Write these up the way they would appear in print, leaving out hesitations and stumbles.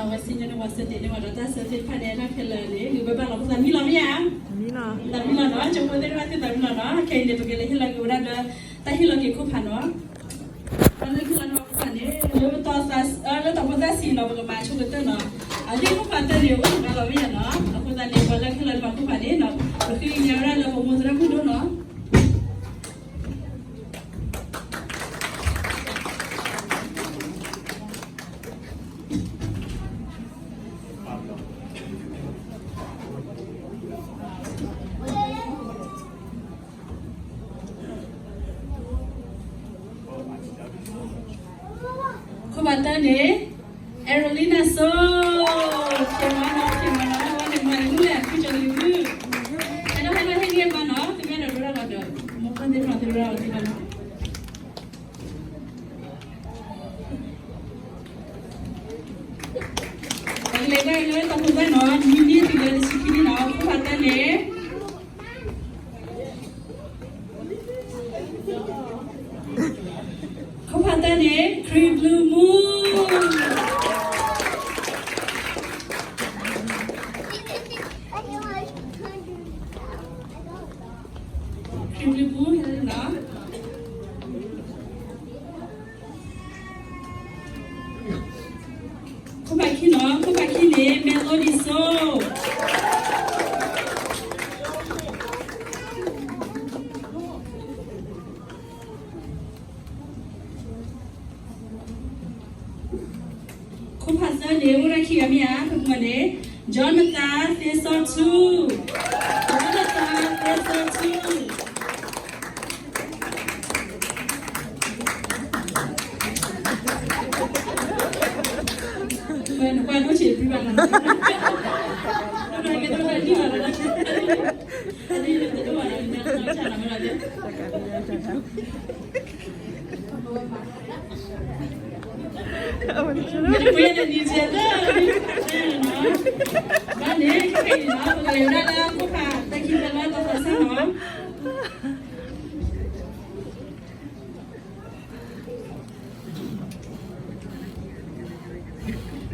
เราว่าสิ่งนั้นว่าเสด็จในวันเราจะเสด็จภายในนักเทเลนี่หรือแบบเราแต่มีเราไม่ยังแต่มีเราเนาะจงพูดได้ว่าที่แต่มีเราเนาะใครเดี๋ยวตัวเกลี่ยที่เราอยู่ด้านเดิมแต่ที่เราเกี่ยวกับผ่านเนาะอันนี้คือเราเนาะผ่านนี้แล้วต่อซาแล้วต่อพูดได้สิ่งเราเป็นมาช่วยกันเนาะอันนี้ก็ผ่านแต่เดียวว่าเราไม่ยังเนาะเราพูดได้เดียวว่าเราคือเราผ่านผ่านนี้เนาะก็คืออย่างนั้นเราผมมุ่งจะพูดเนาะคุณบัตเตอร์เนี่ยเอโรลินาโซ่เขียนมาเนาะวันหนึ่งมาเรื่อยๆพี่จะรีวิวให้เราให้เรียนมาเนาะที่แม่เราดูเราเดินมุกกันที่เราที่เราที่เราเนาะเลยต้องพูดได้เนาะมีดีที่เราสิคิดเนาะคุณบัตเตอร์เนี่ยคุณบัตเตอร์เนี่ยครีมบลูมูคุณไปขี้เนาะคุณไปขี้เละเมโลดิโซคุณพัสเซอร์เดวราคีอามีอาคุณมาเดจอห์นตาเตซอร์ทูBueno, sí, primero. No, que no me digas, ¿verdad?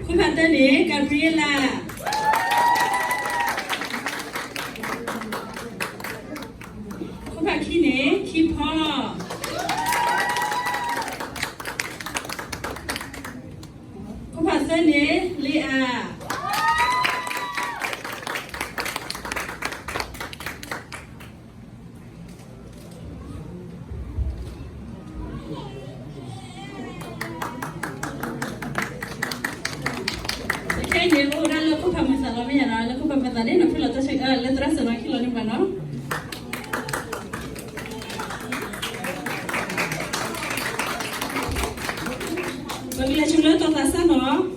คุณพันเตอร์นี่กาเบรียล่าคุณพันขี้เน่ขี้พ่อคุณพันเตอร์นี่ลีอาIni orang laku pemasalah macam laku pemasalah ni nak filter saya letras sana kilo ni mana? Bagi cuma tu tasa no.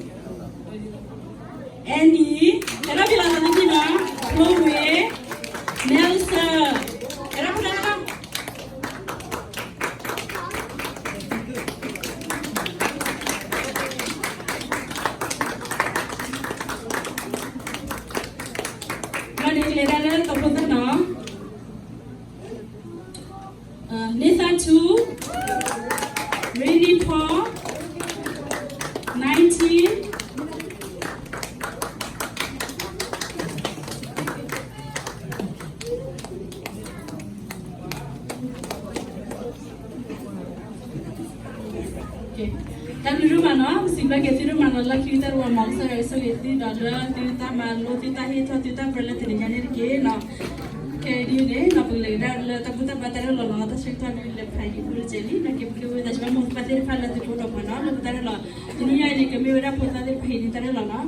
Andy, era bila sana kina, Chloe, Nelson, era pernah kan? Ada komputer no. Listen to ready for 19. Dan rumah no, sebagai di rumah no, lagi kita rumah mangsa itu itu dah kita malu, kita hidup, kita perlu terjadi ke no, kayak dia ni, no boleh dah, tapi kita baterai lo, no, tapi kita ni lepas ini perlu jadi, nak kita dah cuma mau baterai falas itu pun no, no, baterai lo, ini yang ni kami berapa baterai ini baterai lo no.